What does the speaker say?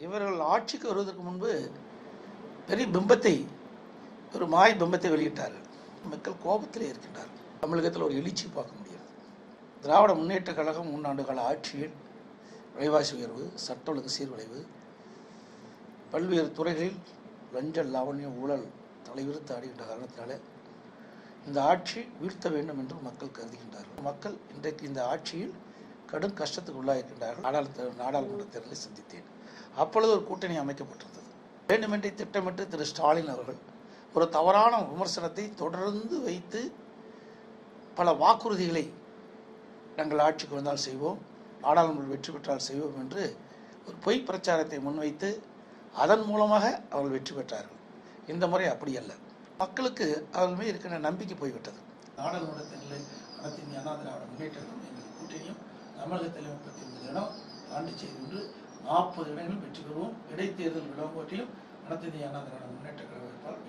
இவர்கள் ஆட்சிக்கு வருவதற்கு முன்பு பெரிய பிம்பத்தை, ஒரு மாய் பிம்பத்தை வெளியிட்டார்கள். மக்கள் கோபத்திலே இருக்கின்றார்கள். தமிழகத்தில் ஒரு எழுச்சி பார்க்க முடியாது. திராவிட முன்னேற்ற கழகம் 3 ஆண்டு கால ஆட்சியில் விலைவாசி உயர்வு, சட்ட ஒழுங்கு சீர்குலைவு, பல்வேறு துறைகளில் லஞ்ச லாவண்யம் ஊழல் தலைவிரித்து ஆடுகின்ற காரணத்தினால இந்த ஆட்சி வீழ்த்த வேண்டும் என்று மக்கள் கருதுகின்றார்கள். மக்கள் இன்றைக்கு இந்த ஆட்சியில் கடும் கஷ்டத்துக்கு உள்ளாயிருக்கின்றார்கள். நாடாளுமன்ற தேர்தலை சந்தித்தேன். அப்பொழுது ஒரு கூட்டணி அமைக்கப்பட்டிருந்தது. வேண்டுமென்றே திட்டமிட்டு திரு ஸ்டாலின் அவர்கள் ஒரு தவறான விமர்சனத்தை தொடர்ந்து வைத்து பல வாக்குறுதிகளை நாங்கள் ஆட்சிக்கு வந்தால் செய்வோம், நாடாளுமன்ற வெற்றி பெற்றால் செய்வோம் என்று ஒரு பொய் பிரச்சாரத்தை முன்வைத்து அதன் மூலமாக அவர்கள் வெற்றி பெற்றார்கள். இந்த முறை அப்படி அல்ல. மக்களுக்கு அவர்கள் மீது இருக்கின்ற நம்பிக்கை போய்விட்டது. நாடாளுமன்ற தேர்தலில் அனைத்து இந்திய அண்ணா திராவிட முன்னேற்ற கழகம் எங்கள் கூட்டணியும் தமிழகத்தில் 39 இடம் பாண்டிச்சேரி ஒன்று 40 இடங்களும் வெற்றி பெறுவோம். இடைத்தேர்தல் விளம்பரத்திலும் அனைத்து இந்திய அண்ணா திராவிட முன்னேற்ற கழகம் வெற்றி பெறுவோம்.